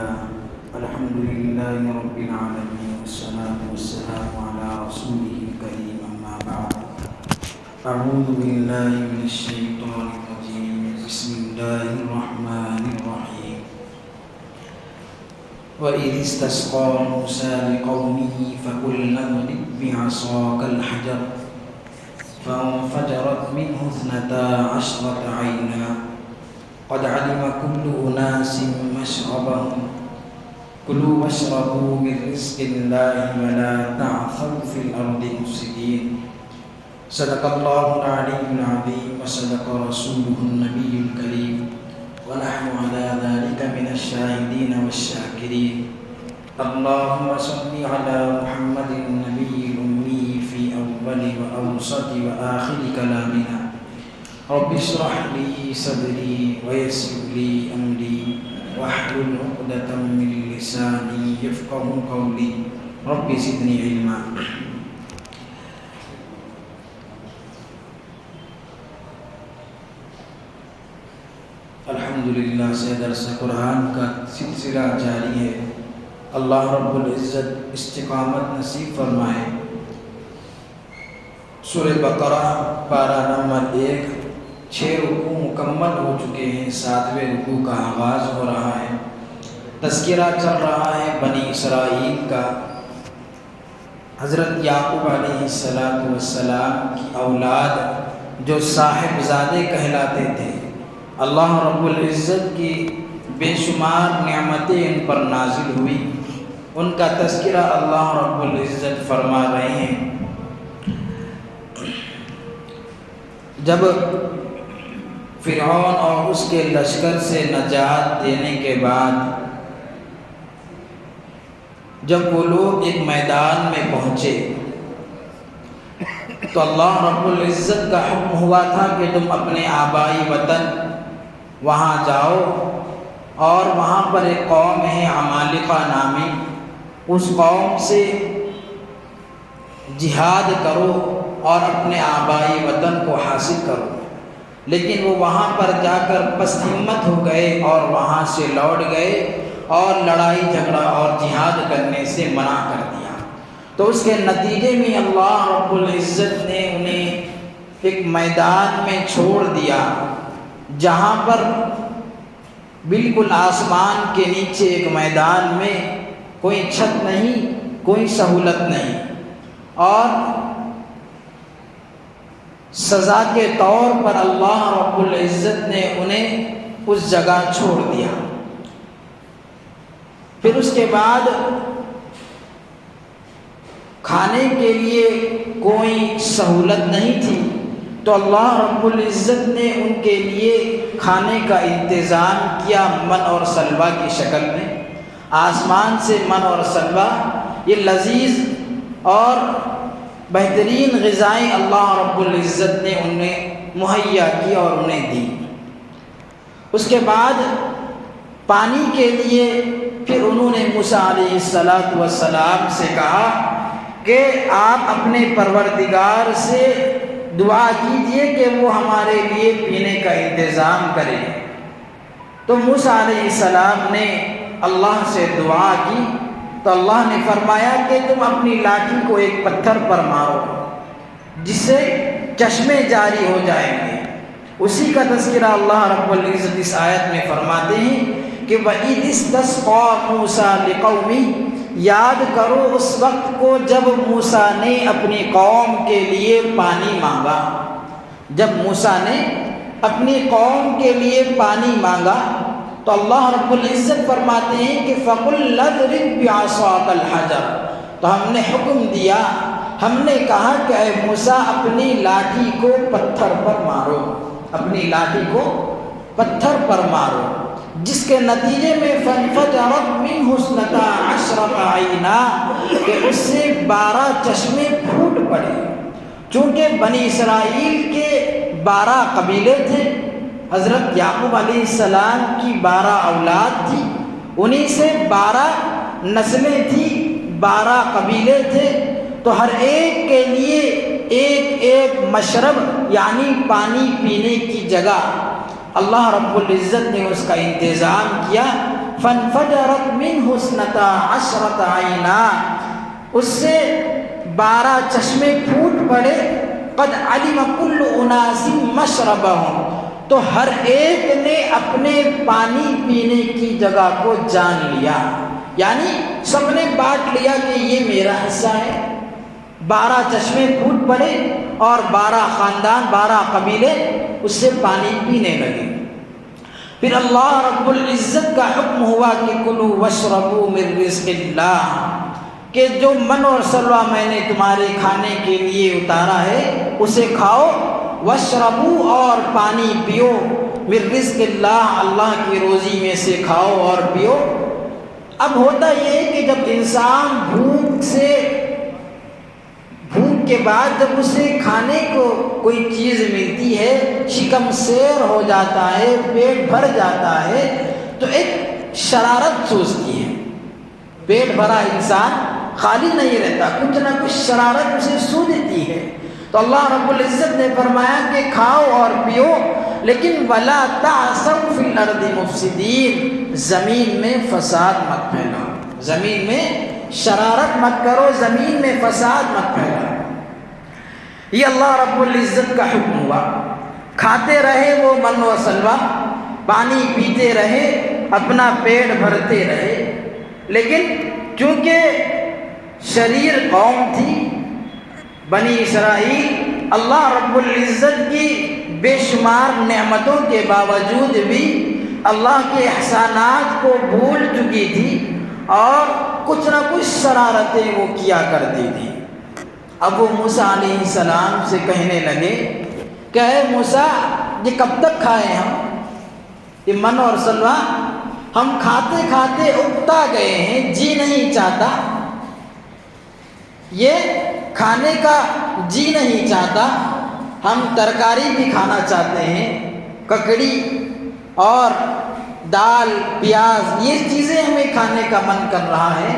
لله الحمد لله رب العالمين والصلاة والسلام على رسوله الكريم أما بعد أعوذ بالله من الشيطان الرجيم بسم الله الرحمن الرحيم وإذ استسقى موسى لقومه فقلنا اضرب بعصاك الحجر فانفجرت منه 12 عينا قد علم كل أناس مشربهم كلوا واشربوا من رزق الله ولا تعثوا في الأرض مفسدين صدق الله العلي العظيم وصدق رسوله النبي الكريم ونحن على ذلك من الشاهدين والشاكرين اللهم صل على محمد النبي الأمي في أول وأوسط وآخر كلامنا رب اشرح لي صدري ويسر لي أمري واحلل عقدة من لساني يفقهوا قولي رب زدني علما. الحمدللہ سے درس قرآن کا سلسلہ جاری ہے. اللہ رب العزت استقامت نصیب فرمائے. سورہ بقرہ پارہ نمبر 1 6 رکوع مکمل ہو چکے ہیں. 7ویں رکوع کا آغاز ہو رہا ہے. تذکرہ چل رہا ہے بنی اسرائیل کا. حضرت یعقوب علیہ السلام کی اولاد جو صاحبزادے کہلاتے تھے. اللہ رب العزت کی بے شمار نعمتیں ان پر نازل ہوئی. ان کا تذکرہ اللہ رب العزت فرما رہے ہیں. جب فرعون اور اس کے لشکر سے نجات دینے کے بعد جب وہ لوگ ایک میدان میں پہنچے تو اللہ رب العزت کا حکم ہوا تھا کہ تم اپنے آبائی وطن وہاں جاؤ اور وہاں پر ایک قوم ہے عمالقہ نامی، اس قوم سے جہاد کرو اور اپنے آبائی وطن کو حاصل کرو. لیکن وہ وہاں پر جا کر پست ہمت ہو گئے اور وہاں سے لوٹ گئے اور لڑائی جھگڑا اور جہاد کرنے سے منع کر دیا. تو اس کے نتیجے میں اللہ رب العزت نے انہیں ایک میدان میں چھوڑ دیا جہاں پر بالکل آسمان کے نیچے ایک میدان میں کوئی چھت نہیں، کوئی سہولت نہیں، اور سزا کے طور پر اللہ رب العزت نے انہیں اس جگہ چھوڑ دیا. پھر اس کے بعد کھانے کے لیے کوئی سہولت نہیں تھی تو اللہ رب العزت نے ان کے لیے کھانے کا انتظام کیا من اور سلوہ کی شکل میں. آسمان سے من اور سلوہ، یہ لذیذ اور بہترین غذائیں اللہ رب العزت نے انہیں مہیا کی اور انہیں دی. اس کے بعد پانی کے لیے پھر انہوں نے موسیٰ علیہ السلام سے کہا کہ آپ اپنے پروردگار سے دعا کیجئے کہ وہ ہمارے لیے پینے کا انتظام کرے. تو موسیٰ علیہ السلام نے اللہ سے دعا کی تو اللہ نے فرمایا کہ تم اپنی لاٹھی کو ایک پتھر پر مارو جس سے چشمے جاری ہو جائیں گے. اسی کا تذکرہ اللہ رب العزت اس آیت میں فرماتے ہیں کہ وَإِذِ اسْتَسْقَىٰ مُوسَىٰ لِقَوْمِهِ، یاد کرو اس وقت کو جب موسیٰ نے اپنی قوم کے لیے پانی مانگا. جب موسیٰ نے اپنی قوم کے لیے پانی مانگا تو اللہ رب العزت فرماتے ہیں کہ فَقُلْ اضْرِب بِعَصَاكَ الْحَجَرَ، تو ہم نے حکم دیا، ہم نے کہا کہ اے موسیٰ اپنی لاٹھی کو پتھر پر مارو، اپنی لاٹھی کو پتھر پر مارو، جس کے نتیجے میں فَانْفَجَرَتْ مِنْهُ 12 عَيْنًا، کہ اس سے 12 چشمے پھوٹ پڑے. چونکہ بنی اسرائیل کے 12 قبیلے تھے. حضرت یعقوب علیہ السلام کی 12 اولاد تھی، انہی سے 12 نسلیں تھیں، 12 قبیلے تھے. تو ہر ایک کے لیے ایک ایک مشرب یعنی پانی پینے کی جگہ اللہ رب العزت نے اس کا انتظام کیا. فانفجرت منہ اثنتا عشرۃ عینا، اس سے 12 چشمے پھوٹ پڑے، قد علم کل اناس مشربہم، تو ہر ایک نے اپنے پانی پینے کی جگہ کو جان لیا، یعنی سب نے بانٹ لیا کہ یہ میرا حصہ ہے۔ 12 چشمے پھوٹ پڑے اور 12 خاندان، 12 قبیلے اس سے پانی پینے لگے۔ پھر اللہ رب العزت کا حکم ہوا کہ کلوا واشربوا من رزق اللہ، کہ جو من اور سلوہ میں نے تمہارے کھانے کے لیے اتارا ہے اسے کھاؤ، واشربوا اور پانی پیو، من رزق اللہ، اللہ کی روزی میں سے کھاؤ اور پیو۔ اب ہوتا یہ ہے کہ جب انسان بھوک کے بعد جب اسے کھانے کو کوئی چیز ملتی ہے، شکم سیر ہو جاتا ہے، پیٹ بھر جاتا ہے، تو ایک شرارت سوچتی ہے۔ پیٹ بھرا انسان خالی نہیں رہتا، کچھ نہ کچھ شرارت اسے سوچتی ہے۔ تو اللہ رب العزت نے فرمایا کہ کھاؤ اور پیو، لیکن وَلَا تَعْثَوْا فِي الْأَرْضِ مُفْسِدِينَ، زمین میں فساد مت پھیلاؤ، زمین میں شرارت مت کرو، زمین میں فساد مت پھیلاؤ۔ یہ اللہ رب العزت کا حکم ہوا۔ کھاتے رہے وہ من و سلوہ، پانی پیتے رہے، اپنا پیٹ بھرتے رہے، لیکن چونکہ شریر قوم تھی بنی اسرائیل، اللہ رب العزت کی بے شمار نعمتوں کے باوجود بھی اللہ کے احسانات کو بھول چکی تھی اور کچھ نہ کچھ شرارتیں وہ کیا کرتی تھی۔ اب وہ موسیٰ علیہ السلام سے کہنے لگے کہ اے موسیٰ، یہ کب تک کھائیں ہم یہ من اور سلوہ؟ ہم کھاتے کھاتے اکتا گئے ہیں، جی نہیں چاہتا، یہ کھانے کا جی نہیں چاہتا، ہم ترکاری بھی کھانا چاہتے ہیں، ککڑی اور دال پیاز، یہ چیزیں ہمیں کھانے کا من کر رہا ہے۔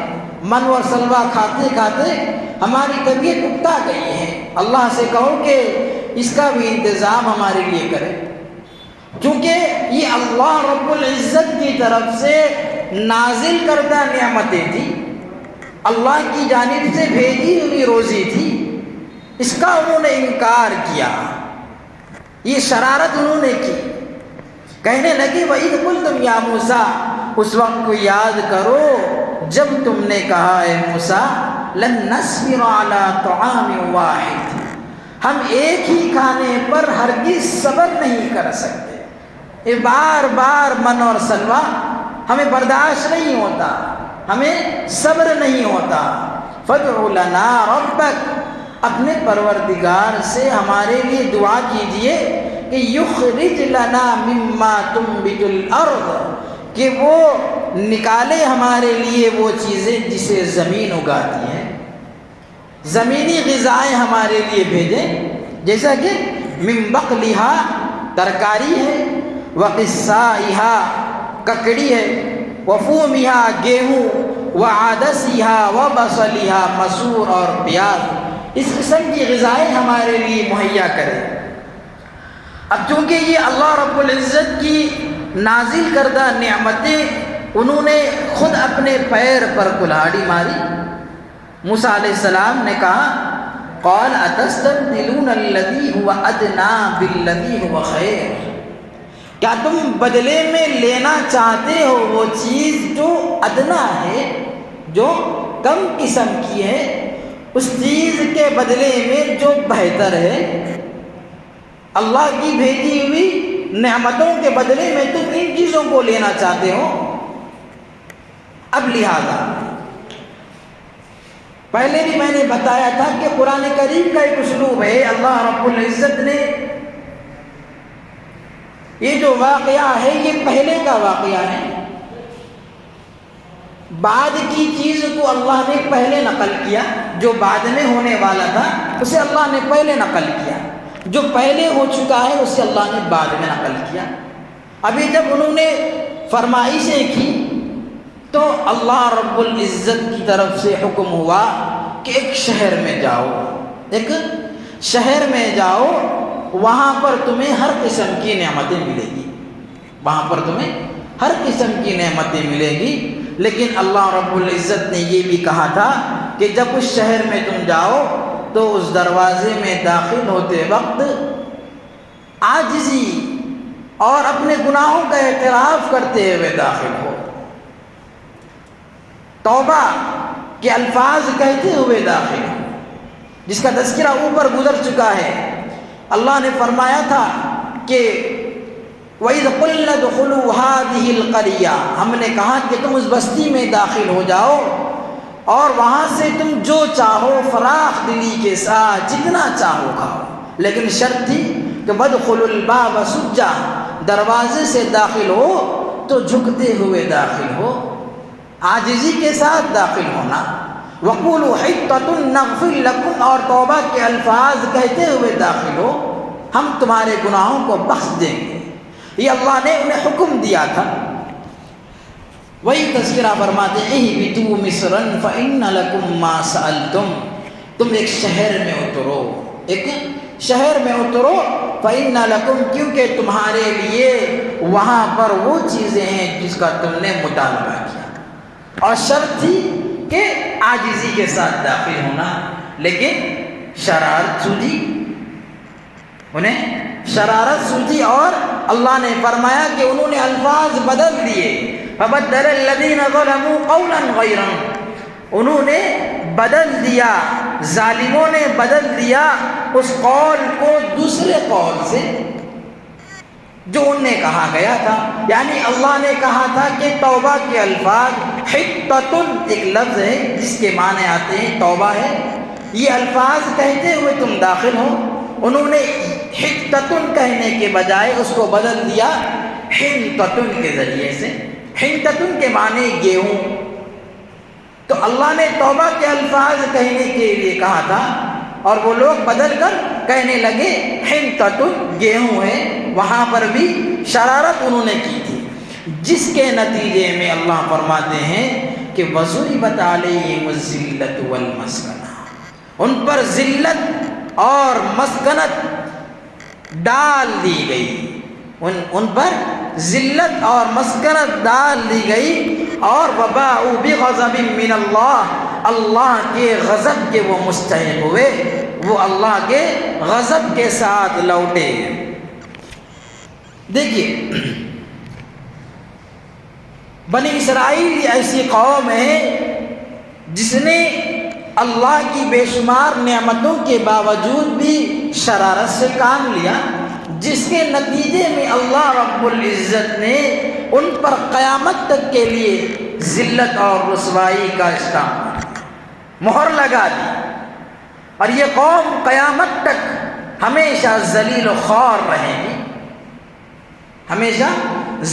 من اور سلوہ کھاتے کھاتے ہماری طبیعت اکتا گئی ہے، اللہ سے کہو کہ اس کا بھی انتظام ہمارے لیے کرے، چونکہ یہ اللہ رب العزت کی طرف سے نازل کردہ نعمتیں تھیں، اللہ کی جانب سے بھیجی ہوئی روزی تھی، اس کا انہوں نے انکار کیا، یہ شرارت انہوں نے کی۔ کہنے لگے وَإِذْ قُلْتُمْ يَا مُوسَىٰ، اس وقت کو یاد کرو جب تم نے کہا اے موسیٰ لَن نَّصْبِرَ عَلَىٰ طَعَامٍ وَاحِدٍ، ہم ایک ہی کھانے پر ہرگز صبر نہیں کر سکتے، یہ بار بار من اور سلوہ ہمیں برداشت نہیں ہوتا، ہمیں صبر نہیں ہوتا۔ فَادْعُ لَنَا رَبَّكَ، اپنے پروردگار سے ہمارے لیے دعا کیجئے کہ یخرج لنا مما تنبت الارض، کہ وہ نکالے ہمارے لیے وہ چیزیں جسے زمین اگاتی ہے، زمینی غذائیں ہمارے لیے بھیجیں، جیسا کہ من بقلھا ترکاری ہے، وقصائھا ککڑی ہے، وفومھا گیہوں، وعدسھا وبصلھا مسور اور پیاز، اس قسم کی غذائیں ہمارے لیے مہیا کرے۔ اب چونکہ یہ اللہ رب العزت کی نازل کردہ نعمتیں انہوں نے خود اپنے پیر پر کلہاڑی ماری۔ موسیٰ علیہ السلام نے کہا قال اتستبدلون الذی هو ادنی بالذی هو خیر، کیا تم بدلے میں لینا چاہتے ہو وہ چیز جو ادنا ہے، جو کم قسم کی ہے، اس چیز کے بدلے میں جو بہتر ہے؟ اللہ کی بھیجی ہوئی نعمتوں کے بدلے میں تم ان چیزوں کو لینا چاہتے ہو۔ اب لہذا پہلے بھی میں نے بتایا تھا کہ قرآن کریم کا ایک اسلوب ہے، اللہ رب العزت نے یہ جو واقعہ ہے یہ پہلے کا واقعہ ہے، بعد کی چیز کو اللہ نے پہلے نقل کیا، جو بعد میں ہونے والا تھا اسے اللہ نے پہلے نقل کیا، جو پہلے ہو چکا ہے اسے اللہ نے بعد میں نقل کیا۔ ابھی جب انہوں نے فرمائشیں کی تو اللہ رب العزت کی طرف سے حکم ہوا کہ ایک شہر میں جاؤ، ایک شہر میں جاؤ، وہاں پر تمہیں ہر قسم کی نعمتیں ملے گی، وہاں پر تمہیں ہر قسم کی نعمتیں ملے گی، لیکن اللہ رب العزت نے یہ بھی کہا تھا کہ جب اس شہر میں تم جاؤ تو اس دروازے میں داخل ہوتے وقت عاجزی اور اپنے گناہوں کا اعتراف کرتے ہوئے داخل ہو، توبہ کے الفاظ کہتے ہوئے داخل ہو، جس کا تذکرہ اوپر گزر چکا ہے۔ اللہ نے فرمایا تھا کہ وَإِذْ قُلْنَا ادْخُلُوا هَٰذِهِ الْقَرْيَةَ، ہم نے کہا کہ تم اس بستی میں داخل ہو جاؤ اور وہاں سے تم جو چاہو فراخ دلی کے ساتھ جتنا چاہو کھاؤ، لیکن شرط تھی کہ وَادْخُلُوا الْبَابَ سُجًّا، دروازے سے داخل ہو تو جھکتے ہوئے داخل ہو، عاجزی کے ساتھ داخل ہونا، وَقُولُوا حِطَّةٌ نَغْفِرْ لَكُمْ، اور توبہ کے الفاظ کہتے ہوئے داخل ہو، ہم تمہارے گناہوں کو بخش دیں گے۔ یہ اللہ نے انہیں حکم دیا تھا۔ وہی تذکرہ فرماتے اہبطوا مصرا فإن لكم ما سألتم، تم ایک شہر میں اترو، ایک شہر میں اترو، فإن لكم، کیونکہ تمہارے لیے وہاں پر وہ چیزیں ہیں جس کا تم نے مطالبہ کیا، اور شرط تھی کہ عاجزی کے ساتھ داخل ہونا، لیکن شرارت سوجی، انہیں شرارت سوجی، اور اللہ نے فرمایا کہ انہوں نے الفاظ بدل دیے، فبدل الذین ظلموا قولا غیرا، انہوں نے بدل دیا، ظالموں نے بدل دیا اس قول کو دوسرے قول سے جو ان نے کہا گیا تھا۔ یعنی اللہ نے کہا تھا کہ توبہ کے الفاظ، حطۃ ایک لفظ ہے جس کے معنی آتے ہیں توبہ ہے، یہ الفاظ کہتے ہوئے تم داخل ہو، انہوں نے حطۃ کہنے کے بجائے اس کو بدل دیا حنطۃ کے ذریعے سے۔ حنطۃ کے معنی گیہوں، تو اللہ نے توبہ کے الفاظ کہنے کے لیے کہا تھا اور وہ لوگ بدل کر کہنے لگے حنطۃ، گیہوں ہے، وہاں پر بھی شرارت انہوں نے کی تھی، جس کے نتیجے میں اللہ فرماتے ہیں کہ وَضُرِبَتْ عَلَيْهِمُ الذِّلَّةُ وَالْمَسْكَنَةُ، ان پر ذلت اور مسکنت ڈال دی گئی، ان پر ذلت اور مسکنت ڈال دی گئی، اور وَبَاءُوا بِغَضَبٍ مِّنَ اللَّهِ، اللہ کے غضب کے وہ مستحق ہوئے، وہ اللہ کے غضب کے ساتھ لوٹے۔ دیکھیے بنی اسرائیل ایسی قوم ہے جس نے اللہ کی بے شمار نعمتوں کے باوجود بھی شرارت سے کام لیا، جس کے نتیجے میں اللہ رب العزت نے ان پر قیامت تک کے لیے ذلت اور رسوائی کا استعمال مہر لگا دی، اور یہ قوم قیامت تک ہمیشہ ذلیل و خوار رہے گی، ہمیشہ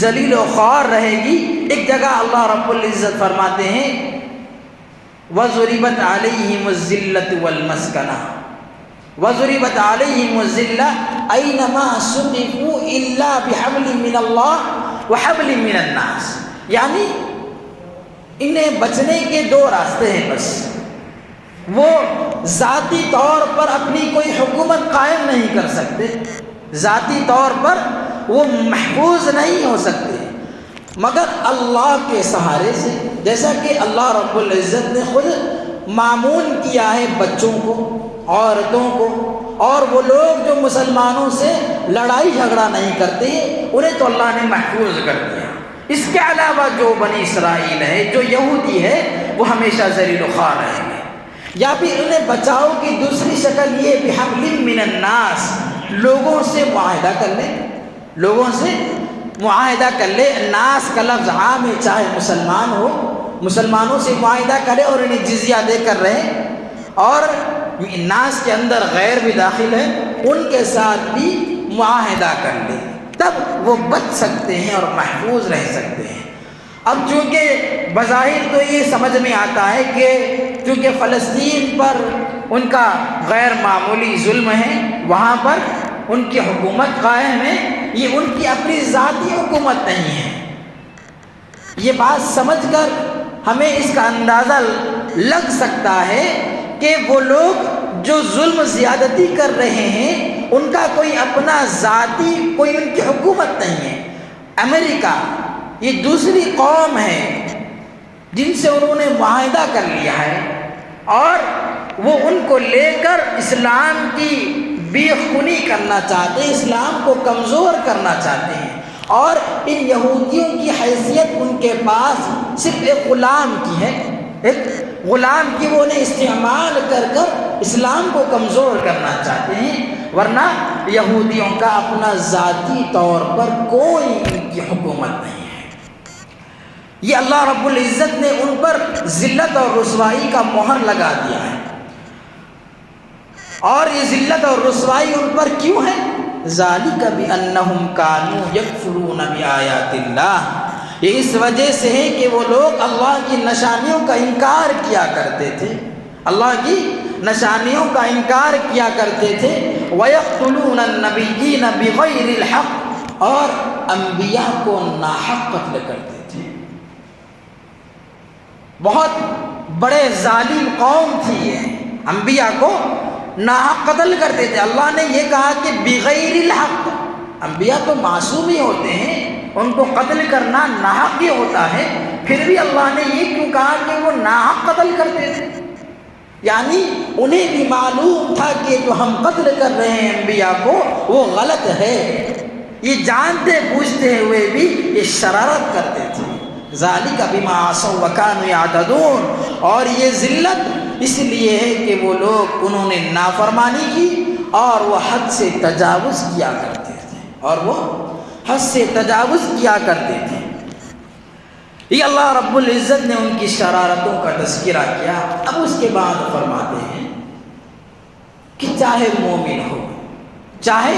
ذلیل و خوار رہے گی۔ ایک جگہ اللہ رب العزت فرماتے ہیں وَضُرِبَتْ عَلَيْهِمُ الذِّلَّةُ وَالْمَسْكَنَةُ، وَضُرِبَتْ عَلَيْهِمُ الذِّلَّةُ أَيْنَمَا سُقِفُوا إِلَّا بِحَبْلٍ مِّنَ اللَّهِ وَحَبْلٍ مِّنَ النَّاسِ، یعنی انہیں بچنے کے دو راستے ہیں بس، وہ ذاتی طور پر اپنی کوئی حکومت قائم نہیں کر سکتے، ذاتی طور پر وہ محفوظ نہیں ہو سکتے، مگر اللہ کے سہارے سے، جیسا کہ اللہ رب العزت نے خود معمون کیا ہے بچوں کو، عورتوں کو، اور وہ لوگ جو مسلمانوں سے لڑائی جھگڑا نہیں کرتے انہیں تو اللہ نے محفوظ کر دیا۔ اس کے علاوہ جو بنی اسرائیل ہے، جو یہودی ہے، وہ ہمیشہ ذلیل و خوار رہیں گے۔ یا پھر انہیں بچاؤ کی دوسری شکل یہ بحبل من الناس، لوگوں سے معاہدہ کر لے، لوگوں سے معاہدہ کر لے، ناس کا لفظ عام ہے، چاہے مسلمان ہو، مسلمانوں سے معاہدہ کرے اور انہیں جزیہ دے کر رہے، اور ناس کے اندر غیر بھی داخل ہے، ان کے ساتھ بھی معاہدہ کر لے، تب وہ بچ سکتے ہیں اور محفوظ رہ سکتے ہیں۔ اب چونکہ بظاہر تو یہ سمجھ میں آتا ہے کہ چونکہ فلسطین پر ان کا غیر معمولی ظلم ہے، وہاں پر ان کی حکومت قائم ہے، یہ ان کی اپنی ذاتی حکومت نہیں ہے۔ یہ بات سمجھ کر ہمیں اس کا اندازہ لگ سکتا ہے کہ وہ لوگ جو ظلم زیادتی کر رہے ہیں ان کا کوئی اپنا ذاتی کوئی ان کی حکومت نہیں ہے۔ امریکہ یہ دوسری قوم ہے جن سے انہوں نے معاہدہ کر لیا ہے، اور وہ ان کو لے کر اسلام کی بیخ کنی کرنا چاہتے ہیں، اسلام کو کمزور کرنا چاہتے ہیں، اور ان یہودیوں کی حیثیت ان کے پاس صرف ایک غلام کی ہے، ایک غلام کی وہ انہیں استعمال کر کر اسلام کو کمزور کرنا چاہتے ہیں، ورنہ یہودیوں کا اپنا ذاتی طور پر کوئی ان کی حکومت نہیں ہے۔ یہ اللہ رب العزت نے ان پر ذلت اور رسوائی کا مہر لگا دیا ہے، اور یہ ذلت اور رسوائی ان پر کیوں ہے؟ ذالک بانہم کانوا یکفرون بآیات اللہ، یہ اس وجہ سے ہے کہ وہ لوگ اللہ کی نشانیوں کا انکار کیا کرتے تھے، اللہ کی نشانیوں کا انکار کیا کرتے تھے، وَيَقْتُلُونَ النَّبِيِّينَ بِغَيْرِ الْحَقِّ، اور انبیاء کو ناحق قتل کرتے تھے۔ بہت بڑے ظالم قوم تھی یہ، انبیاء کو ناحق قتل کرتے تھے۔ اللہ نے یہ کہا کہ بغیر الحق، انبیاء تو معصوم ہی ہوتے ہیں، ان کو قتل کرنا ناحق ہی ہوتا ہے، پھر بھی اللہ نے یہ کیوں کہا کہ وہ ناحق قتل کرتے تھے؟ یعنی انہیں بھی معلوم تھا کہ جو ہم قتل کر رہے ہیں انبیاء کو وہ غلط ہے، یہ جانتے بوجھتے ہوئے بھی یہ شرارت کرتے تھے۔ ذالک بما عصوا وکانوا یعتدون، اور یہ ذلت اس لیے ہے کہ وہ لوگ انہوں نے نافرمانی کی اور وہ حد سے تجاوز کیا کرتے تھے، اور وہ حد سے تجاوز کیا کرتے تھے۔ یہ اللہ رب العزت نے ان کی شرارتوں کا تذکرہ کیا۔ اب اس کے بعد فرماتے ہیں کہ چاہے مومن ہو، چاہے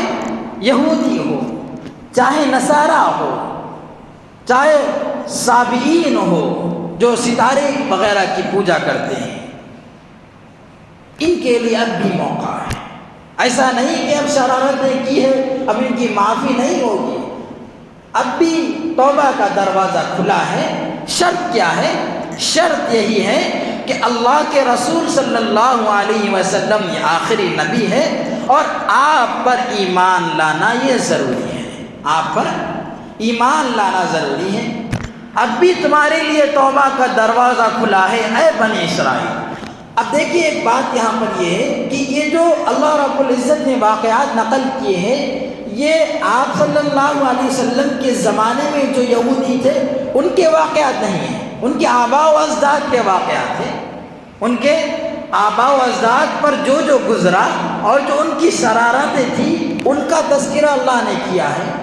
یہودی ہو، چاہے نصارہ ہو، چاہے صابئین ہو جو ستارے وغیرہ کی پوجا کرتے ہیں، ان کے لیے اب بھی موقع ہے۔ ایسا نہیں کہ اب شرارتیں کی ہے اب ان کی معافی نہیں ہوگی، اب بھی توبہ کا دروازہ کھلا ہے۔ شرط کیا ہے؟ شرط یہی ہے کہ اللہ کے رسول صلی اللہ علیہ وسلم یہ آخری نبی ہے، اور آپ پر ایمان لانا یہ ضروری ہے، آپ پر ایمان لانا ضروری ہے۔ اب بھی تمہارے لیے توبہ کا دروازہ کھلا ہے اے بنی اسرائیل۔ اب دیکھیے ایک بات یہاں پر یہ ہے کہ یہ جو اللہ رب العزت نے واقعات نقل کیے ہیں، یہ آپ صلی اللہ علیہ وسلم کے زمانے میں جو یہودی تھے ان کے واقعات نہیں ہیں، ان کے آباء و اجداد کے واقعات ہیں۔ ان کے آباء و اجداد پر جو جو گزرا اور جو ان کی شرارتیں تھیں ان کا تذکرہ اللہ نے کیا ہے،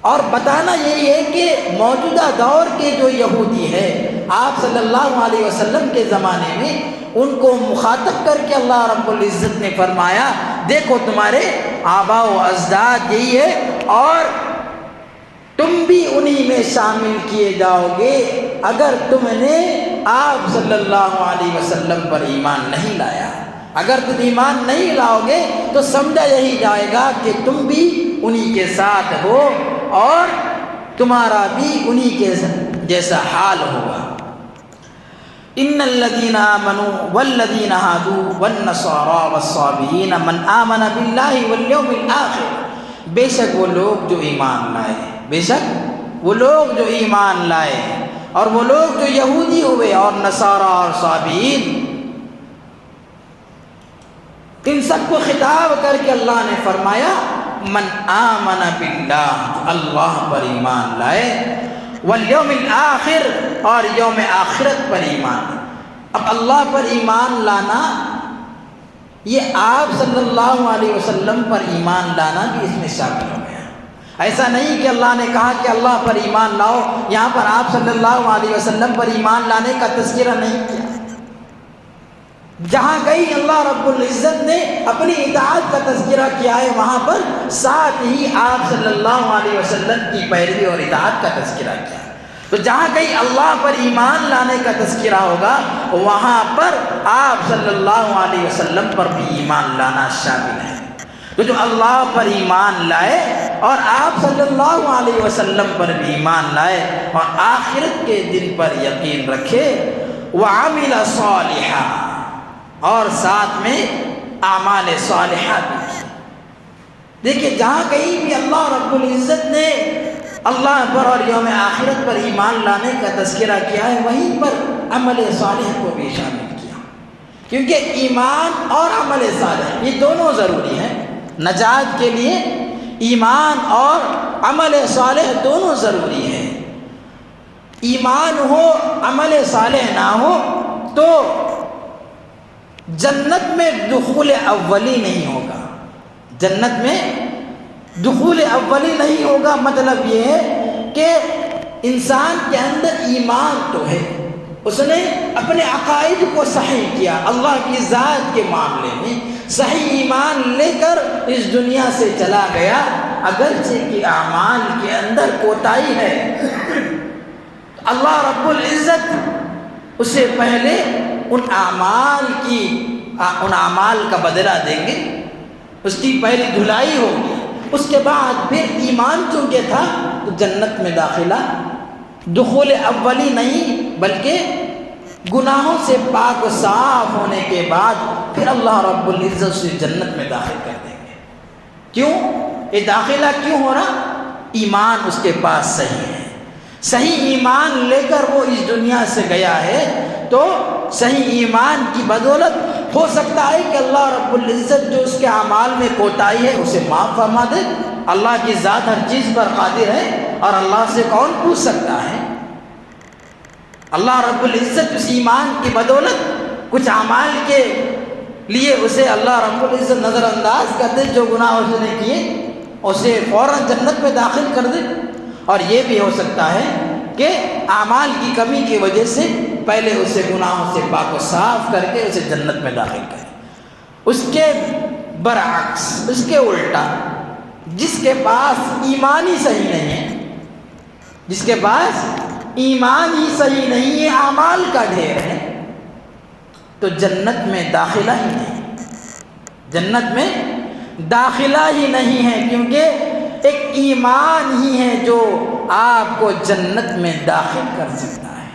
اور بتانا یہی ہے کہ موجودہ دور کے جو یہودی ہیں آپ صلی اللہ علیہ وسلم کے زمانے میں ان کو مخاطب کر کے اللہ رب العزت نے فرمایا دیکھو تمہارے آباء و اجداد یہی ہے، اور تم بھی انہی میں شامل کیے جاؤ گے اگر تم نے آپ صلی اللہ علیہ وسلم پر ایمان نہیں لایا۔ اگر تم ایمان نہیں لاؤ گے تو سمجھا یہی جائے گا کہ تم بھی انہی کے ساتھ ہو اور تمہارا بھی انہی کے جیسا حال ہوگا۔ ان الذين آمنوا والذين هادوا والنصارى والصابئين من آمن بالله واليوم الآخر، بے شک وہ لوگ جو ایمان لائے، بے شک وہ لوگ جو ایمان لائے، اور وہ لوگ جو یہودی ہوئے اور نصارہ اور صابئین، ان سب کو خطاب کر کے اللہ نے فرمایا من آمن باللہ، اللہ پر ایمان لائے، والیوم الآخر، اور یوم آخرت پر ایمان۔ اب اللہ پر ایمان لانا یہ آپ صلی اللہ علیہ وسلم پر ایمان لانا بھی اس میں شامل ہو گیا۔ ایسا نہیں کہ اللہ نے کہا کہ اللہ پر ایمان لاؤ، یہاں پر آپ صلی اللہ علیہ وسلم پر ایمان لانے کا تذکرہ نہیں کیا۔ جہاں کہیں اللہ رب العزت نے اپنی اطاعت کا تذکرہ کیا ہے وہاں پر ساتھ ہی آپ صلی اللہ علیہ وسلم کی پیروی اور اطاعت کا تذکرہ کیا۔ تو جہاں کہیں اللہ پر ایمان لانے کا تذکرہ ہوگا وہاں پر آپ صلی اللہ علیہ وسلم پر بھی ایمان لانا شامل ہے۔ تو جو اللہ پر ایمان لائے اور آپ صلی اللہ علیہ وسلم پر بھی ایمان لائے اور آخرت کے دن پر یقین رکھے، وعمل صالحا، اور ساتھ میں اعمال صالحہ بھی کی۔ دیکھیے جہاں کہیں بھی اللہ رب العزت نے اللہ پر اور یوم آخرت پر ایمان لانے کا تذکرہ کیا ہے، وہیں پر عمل صالح کو بھی شامل کیا، کیونکہ ایمان اور عمل صالح یہ دونوں ضروری ہیں نجات کے لیے۔ ایمان اور عمل صالح دونوں ضروری ہیں۔ ایمان ہو عمل صالح نہ ہو تو جنت میں دخول اولی نہیں ہوگا، جنت میں دخول اولی نہیں ہوگا۔ مطلب یہ ہے کہ انسان کے اندر ایمان تو ہے، اس نے اپنے عقائد کو صحیح کیا، اللہ کی ذات کے معاملے میں صحیح ایمان لے کر اس دنیا سے چلا گیا، اگرچہ کہ اعمال کے اندر کوتاہی ہے، اللہ رب العزت اسے پہلے ان اعمال کا بدلہ دیں گے، اس کی پہلی دھلائی ہوگی، اس کے بعد پھر ایمان چونکہ تھا تو جنت میں داخلہ دخول اولی نہیں بلکہ گناہوں سے پاک و صاف ہونے کے بعد پھر اللہ رب العزت اسے جنت میں داخل کر دیں گے۔ کیوں یہ داخلہ کیوں ہو رہا؟ ایمان اس کے پاس صحیح ہے، صحیح ایمان لے کر وہ اس دنیا سے گیا ہے، تو صحیح ایمان کی بدولت ہو سکتا ہے کہ اللہ رب العزت جو اس کے اعمال میں کوتاہی ہے اسے معاف فرما دے۔ اللہ کی ذات ہر چیز پر قادر ہے اور اللہ سے کون پوچھ سکتا ہے؟ اللہ رب العزت اس ایمان کی بدولت کچھ اعمال کے لیے اسے اللہ رب العزت نظر انداز کر دے، جو گناہ اس نے کیے اسے فوراً جنت میں داخل کر دے، اور یہ بھی ہو سکتا ہے کہ اعمال کی کمی کی وجہ سے پہلے اسے گناہوں سے پاک و صاف کر کے اسے جنت میں داخل کرے۔ اس کے برعکس، اس کے الٹا، جس کے پاس ایمان ہی صحیح نہیں ہے، جس کے پاس ایمان ہی صحیح نہیں ہے، اعمال کا ڈھیر ہے، تو جنت میں داخلہ ہی نہیں، جنت میں داخلہ ہی نہیں ہے، کیونکہ ایک ایمان ہی ہے جو آپ کو جنت میں داخل کر سکتا ہے۔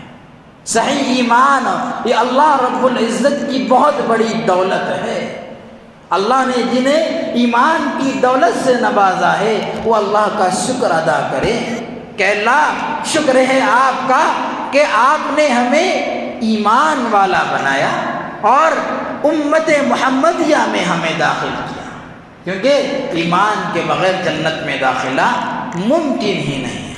صحیح ایمان یہ اللہ رب العزت کی بہت بڑی دولت ہے۔ اللہ نے جنہیں ایمان کی دولت سے نوازا ہے وہ اللہ کا شکر ادا کرے کہ اللہ شکر ہے آپ کا کہ آپ نے ہمیں ایمان والا بنایا اور امت محمدیہ میں ہمیں داخل کیا، کیونکہ ایمان کے بغیر جنت میں داخلہ ممکن ہی نہیں ہے۔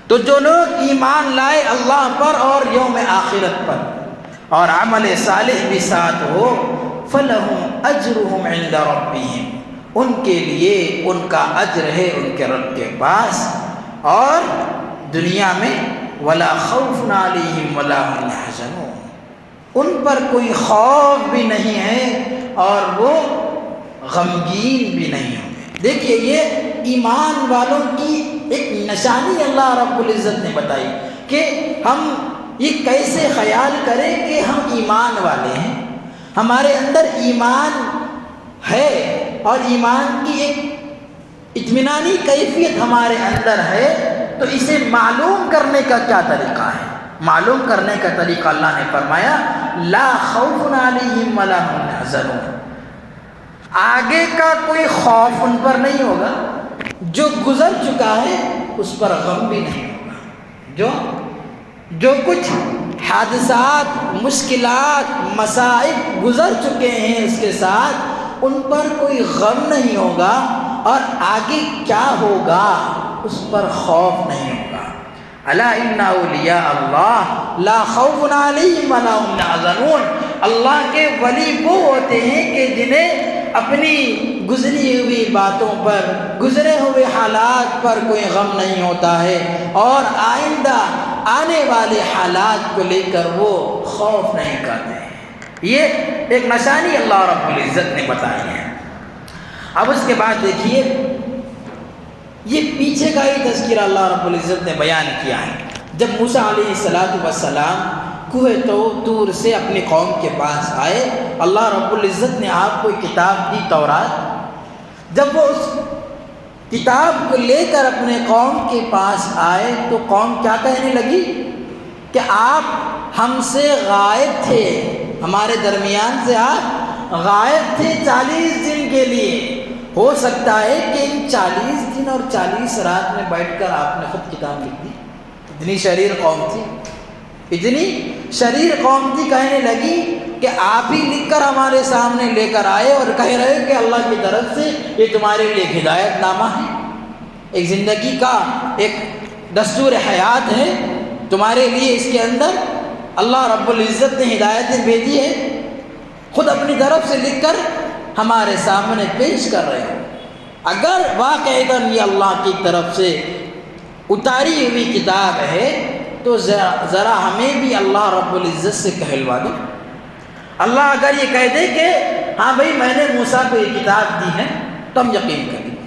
تو جو لوگ ایمان لائے اللہ پر اور یوم آخرت پر اور عمل صالح بھی ساتھ ہو، فَلَهُمْ أَجْرُهُمْ عِنْدَ رَبِّهِمْ، ان کے لیے ان کا اجر ہے ان کے رب کے پاس، اور دنیا میں وَلَا خَوْفٌ عَلَيْهِمْ وَلَا هُمْ يَحْزَنُونَ، ان پر کوئی خوف بھی نہیں ہے اور وہ غمگین بھی نہیں ہوں۔ دیکھیے یہ ایمان والوں کی ایک نشانی اللہ رب العزت نے بتائی کہ ہم یہ کیسے خیال کریں کہ ہم ایمان والے ہیں، ہمارے اندر ایمان ہے اور ایمان کی ایک اطمینانی کیفیت ہمارے اندر ہے، تو اسے معلوم کرنے کا کیا طریقہ ہے؟ معلوم کرنے کا طریقہ اللہ نے فرمایا لا خوف علیہم ولا هم يحزنون، آگے کا کوئی خوف ان پر نہیں ہوگا، جو گزر چکا ہے اس پر غم بھی نہیں ہوگا، جو کچھ حادثات، مشکلات، مصائب گزر چکے ہیں اس کے ساتھ ان پر کوئی غم نہیں ہوگا، اور آگے کیا ہوگا اس پر خوف نہیں ہوگا۔ الا ان اولیاء اللہ لا خوف علیہم ولا هم يحزنون، اللہ کے ولی وہ ہوتے ہیں کہ جنہیں اپنی گزری ہوئی باتوں پر، گزرے ہوئے حالات پر کوئی غم نہیں ہوتا ہے، اور آئندہ آنے والے حالات کو لے کر وہ خوف نہیں کرتے ہیں۔ یہ ایک نشانی اللہ رب العزت نے بتائی ہے۔ اب اس کے بعد دیکھیے یہ پیچھے کا ہی تذکرہ اللہ رب العزت نے بیان کیا ہے۔ جب موسیٰ علیہ السلام کوہ طور سے اپنی قوم کے پاس آئے، اللہ رب العزت نے آپ کو کتاب دی تورات، جب وہ اس کتاب کو لے کر اپنے قوم کے پاس آئے تو قوم کیا کہنے لگی کہ آپ ہم سے غائب تھے، ہمارے درمیان سے آپ غائب تھے 40 دن کے لیے، ہو سکتا ہے کہ ان 40 دن اور 40 رات میں بیٹھ کر آپ نے خود کتاب لکھ دی. اتنی شریر قوم تھی، اتنی شریر قوم تھی، کہنے لگی کہ آپ ہی لکھ کر ہمارے سامنے لے کر آئے اور کہہ رہے کہ اللہ کی طرف سے یہ تمہارے لیے ہدایت نامہ ہے، ایک زندگی کا ایک دستور حیات ہے تمہارے لیے، اس کے اندر اللہ رب العزت نے ہدایتیں بھیجی ہے، خود اپنی طرف سے لکھ کر ہمارے سامنے پیش کر رہے ہو. اگر واقعتاً یہ اللہ کی طرف سے اتاری ہوئی کتاب ہے تو ذرا ہمیں بھی اللہ رب العزت سے کہلوا دو. اللہ اگر یہ کہہ دے کہ ہاں بھائی میں نے موسیٰ کو یہ کتاب دی ہے تو ہم یقین کریں گے.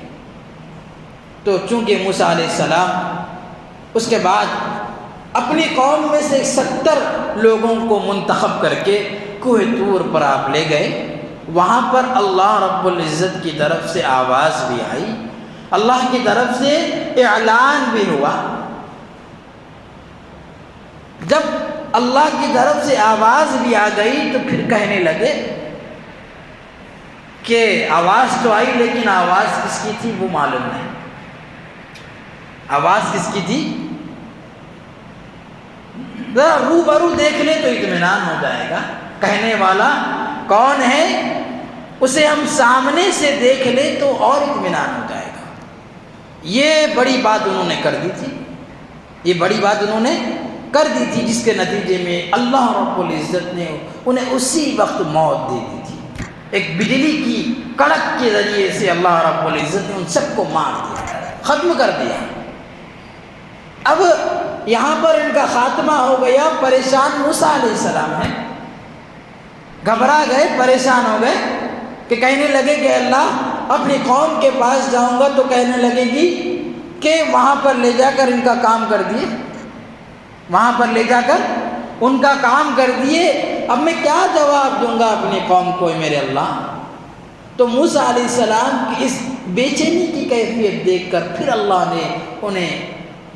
تو چونکہ موسیٰ علیہ السلام اس کے بعد اپنی قوم میں سے 70 لوگوں کو منتخب کر کے کوہ طور پر آپ لے گئے. وہاں پر اللہ رب العزت کی طرف سے آواز بھی آئی، اللہ کی طرف سے اعلان بھی ہوا. جب اللہ کی طرف سے آواز بھی آ گئی تو پھر کہنے لگے کہ آواز تو آئی لیکن آواز کس کی تھی وہ معلوم نہیں. آواز کس کی تھی؟ ذرا روبرو دیکھ لے تو اطمینان ہو جائے گا کہنے والا کون ہے، اسے ہم سامنے سے دیکھ لیں تو اور اطمینان ہو جائے گا. یہ بڑی بات انہوں نے کر دی تھی، یہ بڑی بات انہوں نے کر دی تھی، جس کے نتیجے میں اللہ رب العزت نے انہیں اسی وقت موت دے دی تھی. ایک بجلی کی کڑک کے ذریعے سے اللہ رب العزت نے ان سب کو مار دیا، ختم کر دیا. اب یہاں پر ان کا خاتمہ ہو گیا. پریشان موسیٰ علیہ السلام ہیں، گھبرا گئے، پریشان ہو گئے کہ کہنے لگے کہ اللہ اپنی قوم کے پاس جاؤں گا تو کہنے لگے گی کہ وہاں پر لے جا کر ان کا کام کر دیے، وہاں پر لے جا کر ان کا کام کر دیے. اب میں کیا جواب دوں گا اپنی قوم کو میرے اللہ؟ تو موسیٰ علیہ السلام کی اس بے چینی کی کیفیت دیکھ کر پھر اللہ نے انہیں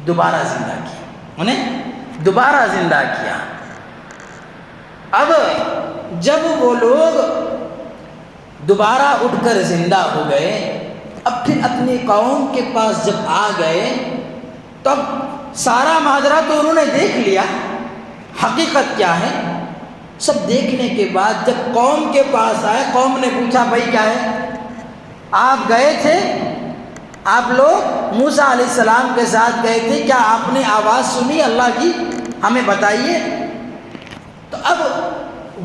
دوبارہ زندہ کیا، انہیں دوبارہ زندہ کیا. اب جب وہ لوگ دوبارہ اٹھ کر زندہ ہو گئے، اب پھر اپنی قوم کے پاس جب آ گئے تو اب سارا ماجرا تو انہوں نے دیکھ لیا، حقیقت کیا ہے سب دیکھنے کے بعد جب قوم کے پاس آئے، قوم نے پوچھا بھائی کیا ہے، آپ گئے تھے، آپ لوگ موسیٰ علیہ السلام کے ساتھ گئے تھے، کیا آپ نے آواز سنی اللہ کی، ہمیں بتائیے. تو اب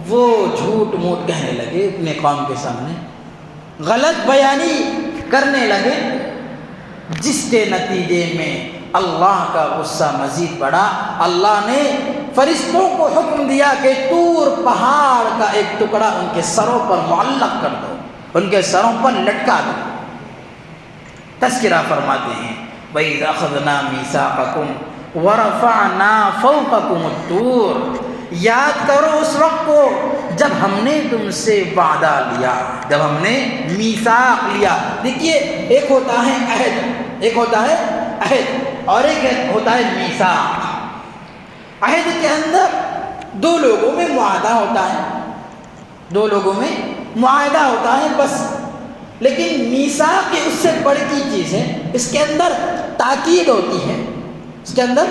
وہ جھوٹ موٹ کہنے لگے اپنے قوم کے سامنے، غلط بیانی کرنے لگے، جس کے نتیجے میں اللہ کا غصہ مزید بڑھا. اللہ نے فرشتوں کو حکم دیا کہ طور پہاڑ کا ایک ٹکڑا ان کے سروں پر معلق کر دو، ان کے سروں پر لٹکا دو. تذکرہ فرماتے ہیں وَإِذْ أَخَذْنَا مِيثَاقَكُمْ وَرَفَعْنَا فَوْقَكُمُ الطُّورَ. یاد کرو اس وقت کو جب ہم نے تم سے وعدہ لیا، جب ہم نے میثاق لیا. دیکھیے ایک ہوتا ہے عہد، ایک ہوتا ہے عہد اور ایک ہوتا ہے میثاق. عہد کے اندر دو لوگوں میں معاہدہ ہوتا ہے، دو لوگوں میں معاہدہ ہوتا ہے بس. لیکن میثاق اس سے بڑھ کی چیز ہے، اس کے اندر تاکید ہوتی ہے، اس کے اندر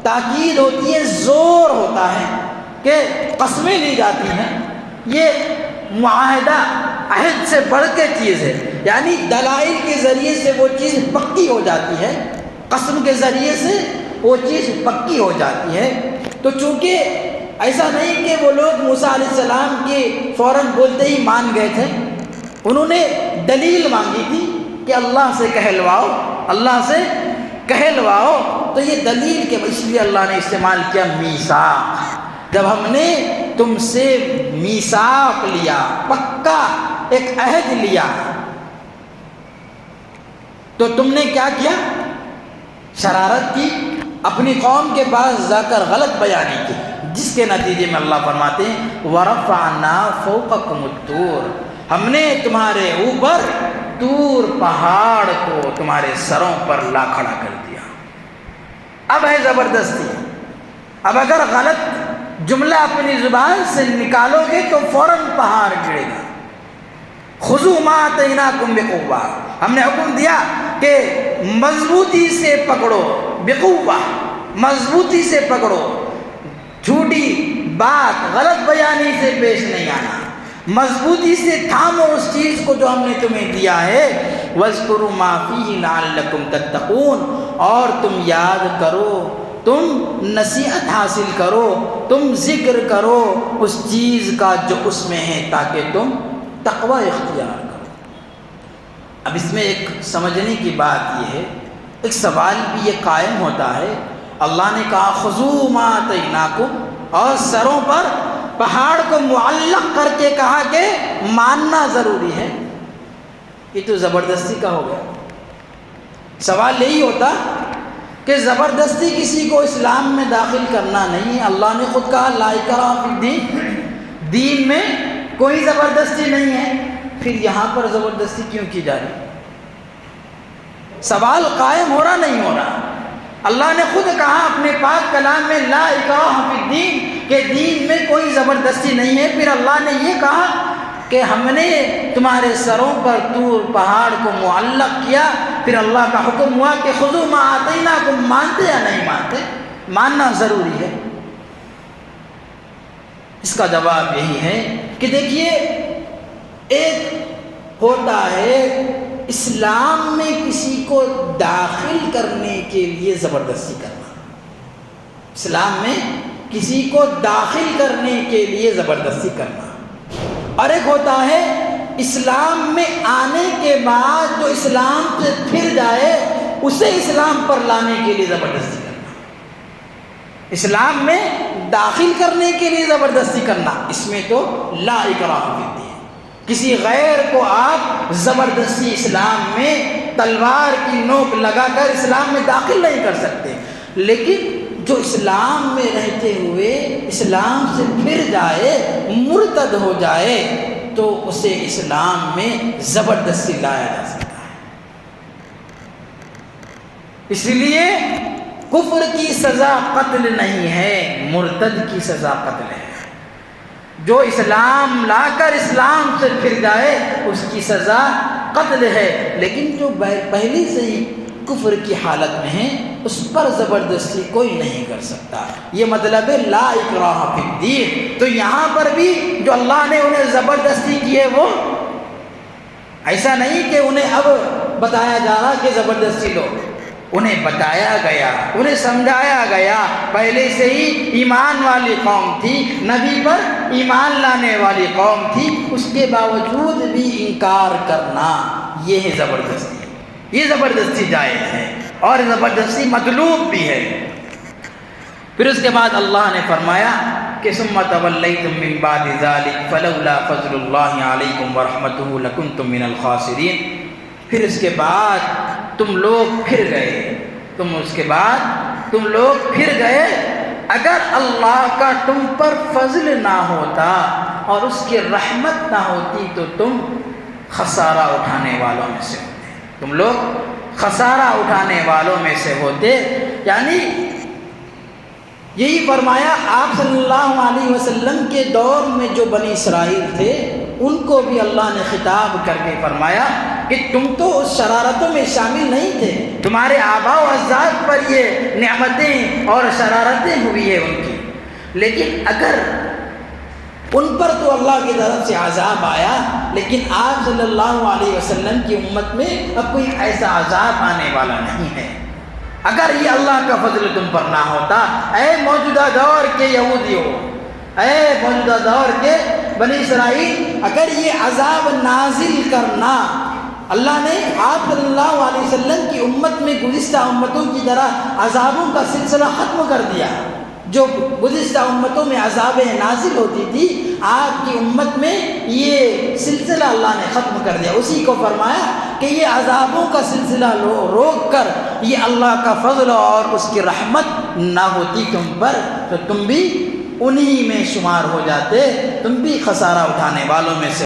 تاکید ہوتی ہے، زور ہوتا ہے کہ قسمیں لی جاتی ہیں. یہ معاہدہ عہد سے بڑھ کے چیز ہے، یعنی دلائل کے ذریعے سے وہ چیز پکی ہو جاتی ہے، قسم کے ذریعے سے وہ چیز پکی ہو جاتی ہے. تو چونکہ ایسا نہیں کہ وہ لوگ موسیٰ علیہ السلام کے فوراً بولتے ہی مان گئے تھے، انہوں نے دلیل مانگی تھی کہ اللہ سے کہلواؤ، اللہ سے کہلواؤ. تو یہ دلیل کے اس لیے اللہ نے استعمال کیا میثاق. جب ہم نے تم سے میثاق لیا، پکا ایک عہد لیا، تو تم نے کیا کیا؟ شرارت کی، اپنی قوم کے پاس جا کر غلط بیانی کی، جس کے نتیجے میں اللہ فرماتے ہیں وَرَفَعْنَا فَوْقَكُمُ الطُّورَ. ہم نے تمہارے اوپر طور پہاڑ کو تمہارے سروں پر لا کھڑا کر دیا. اب ہے زبردستی. اب اگر غلط جملہ اپنی زبان سے نکالو گے تو فوراً پہاڑ گرے گا، خذوا ما آتیناکم بقوہ، ہم نے حکم دیا کہ مضبوطی سے پکڑو، بقوہ مضبوطی سے پکڑو، جھوٹی بات غلط بیانی سے پیش نہیں آنا، مضبوطی سے تھامو اس چیز کو جو ہم نے تمہیں دیا ہے، وَاذْكُرُوا مَا فِيهِ لَعَلَّكُمْ تَتَّقُونَ، اور تم یاد کرو، تم نصیحت حاصل کرو، تم ذکر کرو اس چیز کا جو اس میں ہے، تاکہ تم تقوی اختیار کرو۔ اب اس میں ایک سمجھنے کی بات یہ ہے، ایک سوال بھی یہ قائم ہوتا ہے، اللہ نے کہا خذوا ما آتیناکم، اور سروں پر پہاڑ کو معلق کر کے کہا کہ ماننا ضروری ہے، یہ تو زبردستی کا ہو گیا۔ سوال یہی ہوتا کہ زبردستی کسی کو اسلام میں داخل کرنا نہیں ہے، اللہ نے خود کہا لا اکراہ فی الدین، دین میں کوئی زبردستی نہیں ہے، پھر یہاں پر زبردستی کیوں کی جا رہی؟ سوال قائم ہو رہا نہیں ہو رہا؟ اللہ نے خود کہا اپنے پاک کلام میں لا اکراہ فی الدین، کہ دین میں کوئی زبردستی نہیں ہے، پھر اللہ نے یہ کہا کہ ہم نے تمہارے سروں پر طور پہاڑ کو معلق کیا، پھر اللہ کا حکم ہوا کہ خذوا ما آتیناکم، مانتے یا نہیں مانتے؟ ماننا ضروری ہے۔ اس کا جواب یہی ہے کہ دیکھیے، ایک ہوتا ہے اسلام میں کسی کو داخل کرنے کے لیے زبردستی کرنا، اسلام میں کسی کو داخل کرنے کے لیے زبردستی کرنا، اور ایک ہوتا ہے اسلام میں آنے کے بعد جو اسلام سے پھر جائے اسے اسلام پر لانے کے لیے زبردستی کرنا۔ اسلام میں داخل کرنے کے لیے زبردستی کرنا، اس میں تو لا اکراہ فی الدین، کسی غیر کو آپ زبردستی اسلام میں تلوار کی نوک لگا کر اسلام میں داخل نہیں کر سکتے، لیکن جو اسلام میں رہتے ہوئے اسلام سے پھر جائے، مرتد ہو جائے، تو اسے اسلام میں زبردستی لایا جا سکتا ہے۔ اس لیے کفر کی سزا قتل نہیں ہے، مرتد کی سزا قتل ہے۔ جو اسلام لا کر اسلام سے پھر جائے اس کی سزا قتل ہے، لیکن جو پہلی سے ہی کفر کی حالت میں ہے اس پر زبردستی کوئی نہیں کر سکتا۔ یہ مطلب ہے لا اکراہ فی الدین۔ تو یہاں پر بھی جو اللہ نے انہیں زبردستی کی ہے، وہ ایسا نہیں کہ انہیں اب بتایا جا رہا کہ زبردستی لو، انہیں بتایا گیا، انہیں سمجھایا گیا، پہلے سے ہی ایمان والی قوم تھی، نبی پر ایمان لانے والی قوم تھی، اس کے باوجود بھی انکار کرنا، یہ ہے زبردستی۔ یہ زبردستی جائز ہے اور زبردستی مطلوب بھی ہے۔ پھر اس کے بعد اللہ نے فرمایا کہ ثم تولیتم من بعد ذلک فلولا فضل اللہ علیکم ورحمتہ لکنتم من الخاسرین۔ پھر اس کے بعد تم لوگ پھر گئے، اگر اللہ کا تم پر فضل نہ ہوتا اور اس کی رحمت نہ ہوتی تو تم خسارہ اٹھانے والوں میں سے ہوتے، تم لوگ خسارہ اٹھانے والوں میں سے ہوتے۔ یعنی یہی فرمایا آپ صلی اللہ علیہ وسلم کے دور میں جو بنی اسرائیل تھے ان کو بھی اللہ نے خطاب کر کے فرمایا کہ تم تو اس شرارتوں میں شامل نہیں تھے، تمہارے آباء و اجداد پر یہ نعمتیں اور شرارتیں ہوئی ہیں ان کی، لیکن اگر ان پر تو اللہ کی طرف سے عذاب آیا، لیکن آپ صلی اللہ علیہ وسلم کی امت میں اب کوئی ایسا عذاب آنے والا نہیں ہے۔ اگر یہ اللہ کا فضل تم پر نہ ہوتا، اے موجودہ دور کے یہودیوں، اے موجودہ دور کے بنی اسرائیل، اگر یہ عذاب نازل کرنا، اللہ نے آپ صلی اللہ علیہ وسلم کی امت میں گزشتہ امتوں کی طرح عذابوں کا سلسلہ ختم کر دیا، جو گزشتہ امتوں میں عذابیں نازل ہوتی تھی، آپ کی امت میں یہ سلسلہ اللہ نے ختم کر دیا۔ اسی کو فرمایا کہ یہ عذابوں کا سلسلہ روک کر یہ اللہ کا فضل اور اس کی رحمت نہ ہوتی تم پر تو تم بھی انہی میں شمار ہو جاتے، تم بھی خسارہ اٹھانے والوں میں سے